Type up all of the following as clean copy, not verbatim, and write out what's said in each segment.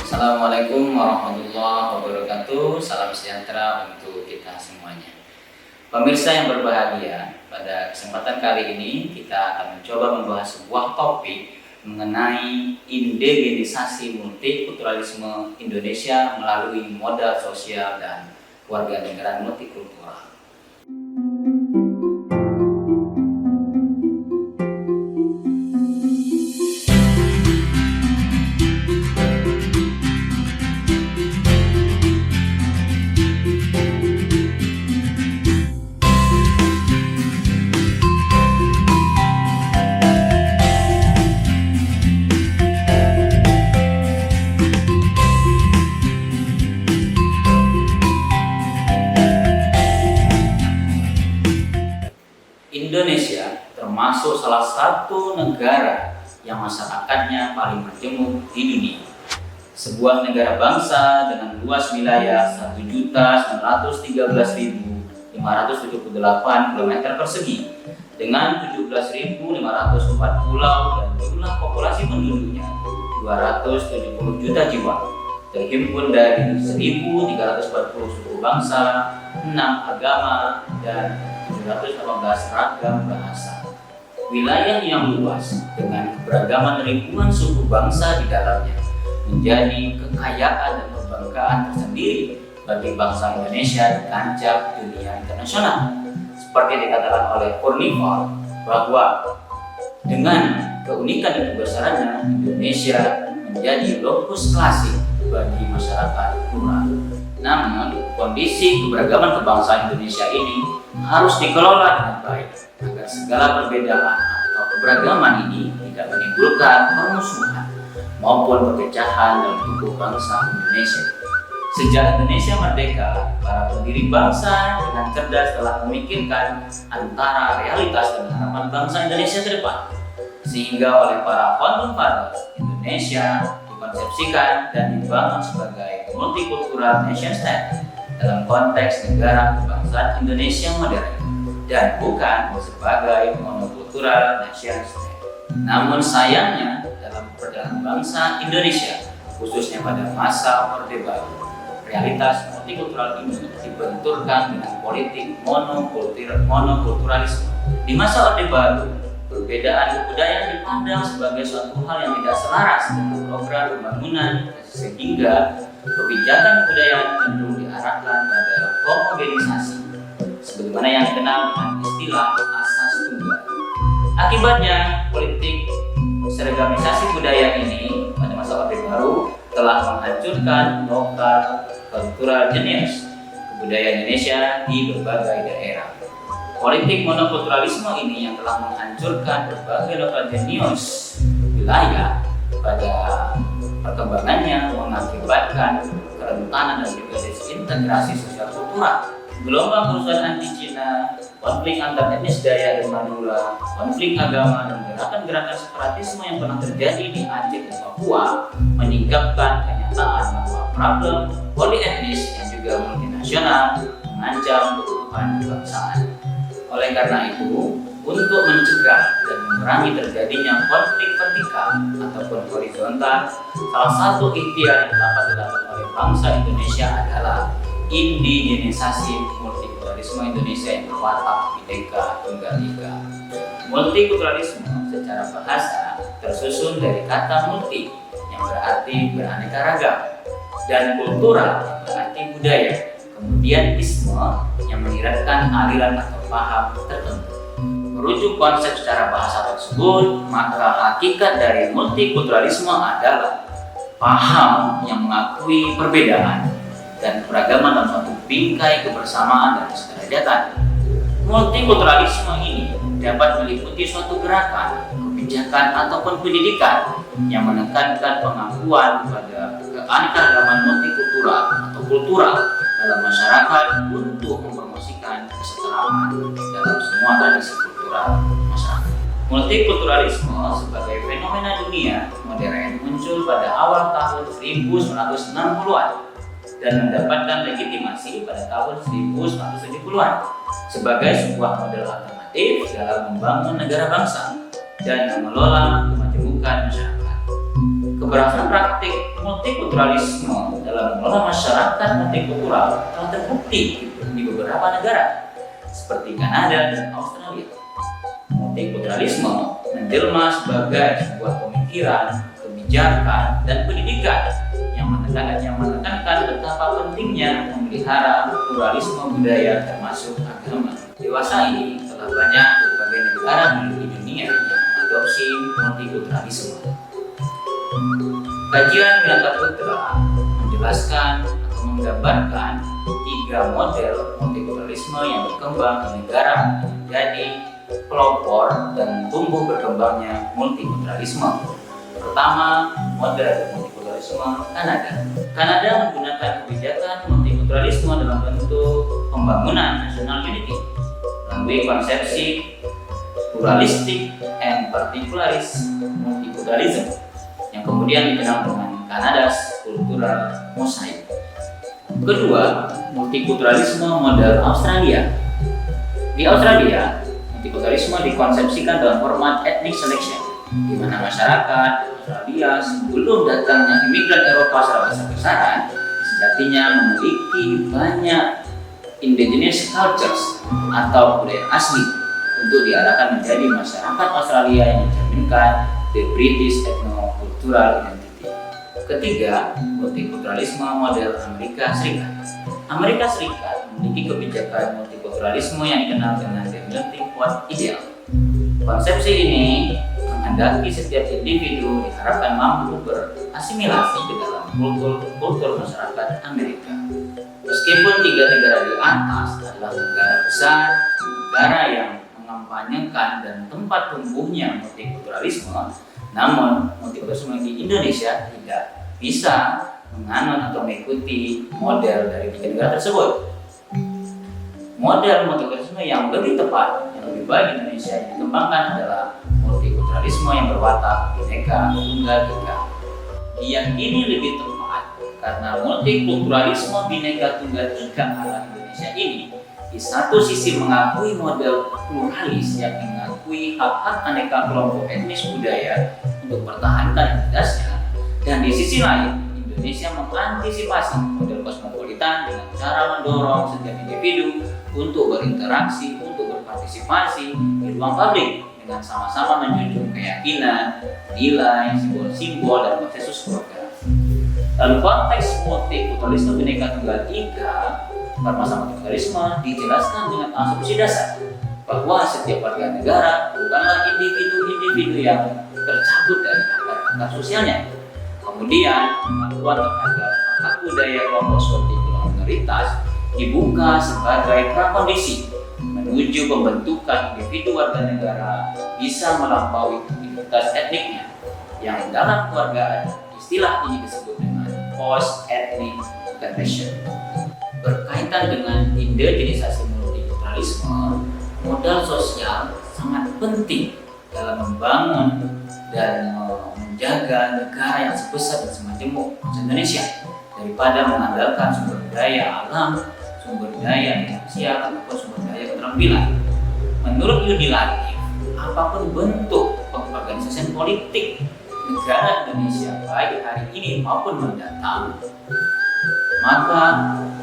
Assalamualaikum warahmatullahi wabarakatuh. Salam sejahtera untuk kita semuanya. Pemirsa yang berbahagia, pada kesempatan kali ini kita akan mencoba membahas sebuah topik mengenai indigenisasi multikulturalisme Indonesia melalui modal sosial dan kewarganegaraan multikultural. Indonesia termasuk salah satu negara yang masyarakatnya paling majemuk di dunia. Sebuah negara bangsa dengan luas wilayah 1.913.578 km persegi dengan 17.504 pulau dan jumlah populasi penduduknya 270 juta jiwa. Terhimpun dari 1.340 suku bangsa, 6 agama, dan 718 ragam bahasa. Wilayah yang luas dengan keberagaman ribuan suku bangsa di dalamnya menjadi kekayaan dan kebanggaan tersendiri bagi bangsa Indonesia di kancah dunia internasional. Seperti dikatakan oleh Purnifal bahwa dengan keunikan dan kebesarannya, Indonesia menjadi lokus klasik bagi masyarakat plural. Namun, kondisi keberagaman kebangsaan Indonesia ini harus dikelola dengan baik agar segala perbedaan atau keberagaman ini tidak menimbulkan permusuhan maupun perpecahan dalam tubuh bangsa Indonesia. Sejak Indonesia merdeka, para pendiri bangsa dengan cerdas telah memikirkan antara realitas dan harapan bangsa Indonesia ke depan, sehingga oleh para founding fathers Indonesia dikonsepsikan dan dibangun sebagai multikultural nation state dalam konteks negara kebangsaan Indonesia modern dan bukan sebagai monokultural nation state. Namun sayangnya dalam perjalanan bangsa Indonesia, khususnya pada masa Orde Baru, realitas multikultural ini dibenturkan dengan politik monokulturalisme. Di masa Orde Baru, perbedaan kebudayaan dipandang sebagai suatu hal yang tidak selaras dengan program pembangunan, sehingga kebijakan kebudayaan cenderung diarahkan pada homogenisasi, sebagaimana yang dikenal dengan istilah asas tunggal. Akibatnya, politik seragamisasi budaya ini pada masa Orde Baru telah menghancurkan lokal cultural genius kebudayaan Indonesia di berbagai daerah. Politik monokulturalisme ini yang telah menghancurkan berbagai lokal genius wilayah pada perkembangannya mengakibatkan kerentanan dan juga desintegrasi sosial kultural. Gelombang kerusuhan anti Cina, konflik antar etnis Dayak dan Madura, konflik agama dan gerakan-gerakan separatisme yang pernah terjadi di Aceh dan Papua menyingkapkan kenyataan bahwa problem polietnis yang juga multinasional mengancam keutuhan kebangsaan. Oleh karena itu, untuk mencegah dan mengurangi terjadinya konflik vertikal ataupun horizontal, salah satu ikhtiar yang dapat dilakukan oleh bangsa Indonesia adalah indigenisasi multikulturalisme Indonesia yang berwatak Bhinneka Tunggal Ika. Multikulturalisme secara bahasa tersusun dari kata multi yang berarti beraneka ragam dan kultural yang berarti budaya, kemudian isme yang menyiratkan aliran atau paham tertentu. Merujuk konsep secara bahasa tersebut, maka hakikat dari multikulturalisme adalah paham yang mengakui perbedaan dan keragaman dalam suatu bingkai kebersamaan dan kesederajatan. Multikulturalisme ini dapat meliputi suatu gerakan, kebijakan ataupun pendidikan yang menekankan pengakuan pada keanekaragaman multikultural atau kultural dalam masyarakat untuk mempromosikan kesetaraan dalam semua tradisi kultural masyarakat. Multikulturalisme sebagai fenomena dunia modern muncul pada awal tahun 1960-an dan mendapatkan legitimasi pada tahun 1970-an sebagai sebuah model alternatif dalam membangun negara bangsa. dan mengelola kemajemukan masyarakat. Keberhasilan praktik multikulturalisme dalam mengelola masyarakat multikultural telah terbukti di beberapa negara seperti Kanada dan Australia. Multikulturalisme menjelma sebagai sebuah pemikiran, kebijakan, dan pendidikan yang menekankan betapa pentingnya memelihara pluralisme budaya termasuk agama. Dewasa ini telah banyak berbagai negara di dunia yang mengadopsi multikulturalisme. Kajian Winata Putra menjelaskan atau menggambarkan 3 model multikulturalisme yang berkembang di negara menjadi pelopor dan tumbuh berkembangnya multikulturalisme. Pertama, model multikulturalisme Kanada. Kanada menggunakan kebijakan multikulturalisme dalam bentuk pembangunan national unity melalui konsepsi pluralistic and particularist multiculturalism yang kemudian dikenal dengan Canada's Cultural Mosaic. Kedua, multikulturalisme model Australia. Di Australia, multikulturalisme dikonsepsikan dalam format ethnic selection, di mana masyarakat Australia sebelum datangnya imigran Eropa secara besar-besaran sejatinya memiliki banyak indigenous cultures atau budaya asli untuk diarahkan menjadi masyarakat Australia yang mencerminkan the British ethno-cultural identity. Ketiga, multikulturalisme model Amerika Serikat. Amerika Serikat memiliki kebijakan multikulturalisme yang dikenal dengan the melting pot ideal. Konsepsi ini menghendaki setiap individu diharapkan mampu berasimilasi ke dalam kultur masyarakat Amerika. Meskipun 3 negara di atas adalah negara besar, negara yang mengampanyekan dan tempat tumbuhnya multikulturalisme, namun multikulturalisme di Indonesia tidak bisa menganut atau mengikuti model dari 3 negara tersebut. Model multikulturalisme yang lebih tepat, yang lebih baik di Indonesia yang dikembangkan adalah multikulturalisme yang berwatak Bhinneka Tunggal Ika. Yang ini lebih tepat karena multikulturalisme Bhinneka Tunggal Ika ala Indonesia ini di satu sisi mengakui model pluralis yang mengakui hak-hak aneka kelompok etnis budaya untuk mempertahankan identitasnya, dan di sisi lain Indonesia mengantisipasi model kosmopolitan dengan cara mendorong setiap individu untuk berinteraksi, untuk berpartisipasi di ruang publik dengan sama-sama menjunjung keyakinan, nilai, simbol-simbol, dan konsensus program. Dalam konteks multikulturalisme Bhinneka Tunggal Ika, permasalahan multikulturalisme dijelaskan dengan asumsi dasar bahwa setiap warga negara bukanlah individu-individu yang tercabut dari akar sosialnya. Kemudian, kemampuan terhadap hak budaya kelompok seperti minoritas dibuka sebagai prakondisi menuju pembentukan individu warga negara bisa melampaui identitas etniknya, yang dalam keluargaan istilah ini disebut dengan post-ethnic integration. Berkaitan dengan indigenisasi multikulturalisme, modal sosial sangat penting dalam membangun dan menjaga negara yang sebesar dan semajemuk Indonesia daripada mengandalkan sumber daya alam, sumber daya finansial, ataupun sumber daya keterampilan. Menurut Yudi Latif, apapun bentuk pengorganisasian politik negara Indonesia baik hari ini maupun mendatang, maka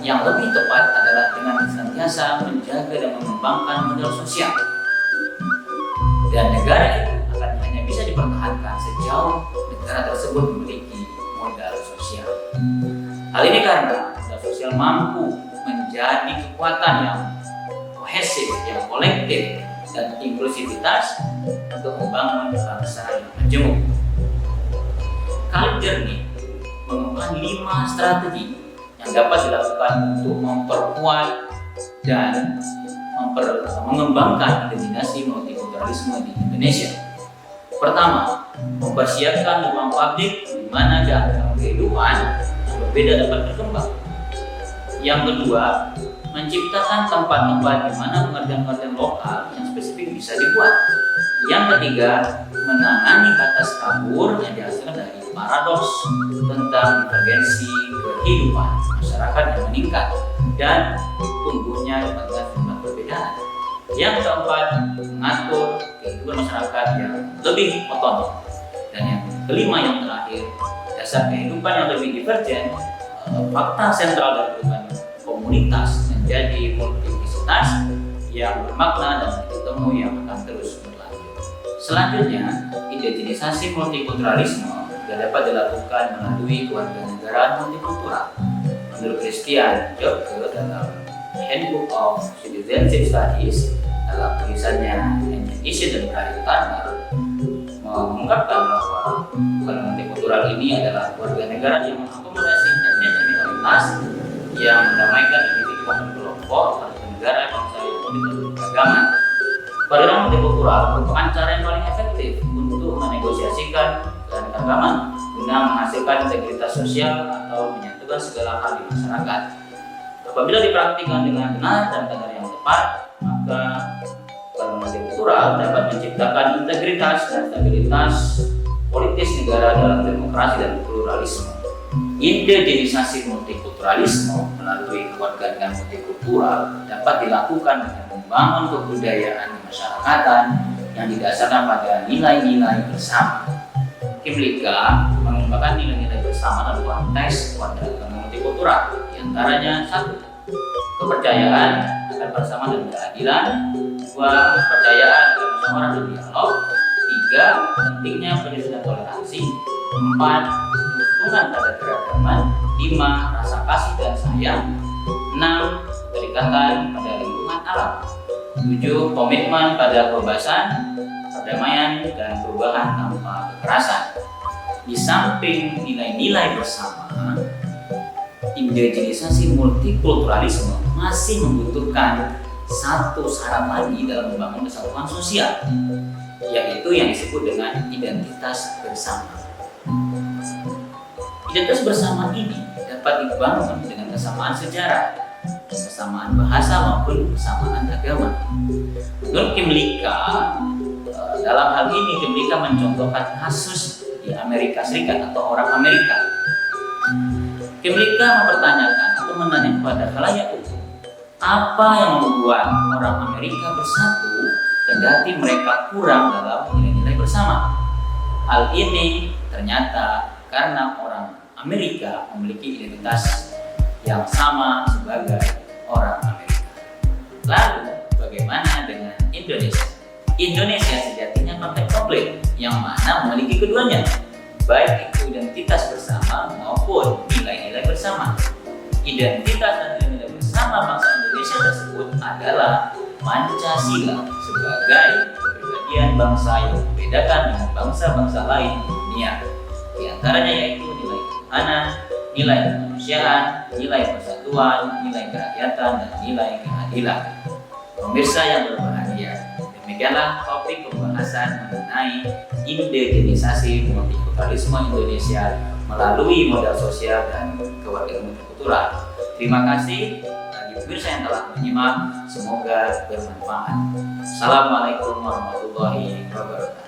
yang lebih tepat adalah dengan senantiasa menjaga dan mengembangkan modal sosial. Dan negara itu akan hanya bisa dipertahankan sejauh negara tersebut memiliki modal sosial. Hal ini karena modal sosial mampu menjadi kekuatan yang kohesif, yang kolektif, dan inklusivitas untuk membangun bangsa yang majemuk. Khalid Jernih mengembangkan 5 strategi yang dapat dilakukan untuk memperkuat dan mengembangkan dominasi multikulturalisme di Indonesia. Pertama, mempersiapkan ruang publik di mana keanekaragaman kehidupan yang berbeda dapat berkembang. Yang kedua, menciptakan tempat-tempat di mana pengertian-pengertian lokal yang spesifik bisa dibuat. Yang ketiga, menangani batas kabur yang dihasilkan dari paradoks tentang divergensi kehidupan masyarakat yang meningkat dan tumbuhnya kepentingan perbedaan. Yang keempat, mengatur kehidupan masyarakat yang lebih otonom. Dan yang kelima yang terakhir, dasar kehidupan yang lebih divergen. Fakta sentral dari kehidupan komunitas menjadi multiplicitas yang bermakna dan titik temu yang akan terus berlanjut. Selanjutnya, indigenisasi multikulturalisme dapat dilakukan melalui kewarganegaraan multikultural. Menurut Christian Jorge dalam Handbook of Citizenship Studies, dalam tulisannya Asian dan Prayu Turner mengungkapkan bahwa multikultural ini adalah warga negara yang mengakomodasi etnis dan minoritas yang mendamaikan individu dan kelompok atau negara bangsa yang beragama. Kewarganegaraan multikultural merupakan cara yang paling efektif untuk menegosiasikan keanekaragaman guna menghasilkan integritas sosial atau menyatukan segala hal di masyarakat. Apabila dipraktikkan dengan benar dan kadar yang tepat, maka multikultural dapat menciptakan integritas dan stabilitas politis negara dalam demokrasi dan pluralisme. Indigenisasi multikulturalisme melalui kewarganegaraan multikultural dapat dilakukan dengan membangun kebudayaan kemasyarakatan yang didasarkan pada nilai-nilai bersama. Kimlika mengembangkan nilai-nilai bersama dalam konteks kewarganegaraan multikultural, diantaranya 1. Kepercayaan akan bersama dan keadilan. 2. Kepercayaan akan musyawarah dan dialog. 3. Pentingnya penyusunan toleransi. 4. Dukungan pada keragaman. 5. Rasa kasih dan sayang. 6. Keterikatan pada lingkungan alam. 7. Komitmen pada kebebasan, perdamaian, dan perubahan tanpa kekerasan. Di samping nilai-nilai bersama, indigenisasi multikulturalisme masih membutuhkan satu syarat lagi dalam membangun kesatuan sosial, yaitu yang disebut dengan identitas bersama. Identitas bersama ini dapat dibangun dengan kesamaan sejarah, kesamaan bahasa maupun kesamaan agama. Menurut Kimlika, dalam hal ini Kimlika mencontohkan kasus di Amerika Serikat atau orang Amerika. Kimlika mempertanyakan atau menanya kepada khalayak umum, apa yang membuat orang Amerika bersatu kendati mereka kurang dalam nilai-nilai bersama? Hal ini ternyata karena orang Amerika memiliki identitas yang sama sebagai orang Amerika. Lalu bagaimana dengan Indonesia? Indonesia sejatinya partai komplit yang mana memiliki keduanya, baik itu identitas bersama maupun nilai-nilai bersama. Identitas dan nilai-nilai bersama bangsa Indonesia tersebut adalah Pancasila sebagai kepribadian bangsa yang membedakan dengan bangsa-bangsa lain di dunia. Di antaranya yaitu nilai ketuhanan, nilai kemanusiaan, nilai persatuan, nilai kerakyatan, dan nilai keadilan. Pemirsa yang berbahagia, demikianlah topik pembahasan mengenai indigenisasi multikulturalisme Indonesia melalui modal sosial dan kewarganegaraan multikultural. Terima kasih bagi pemirsa yang telah menyimak, semoga bermanfaat. Assalamualaikum warahmatullahi wabarakatuh.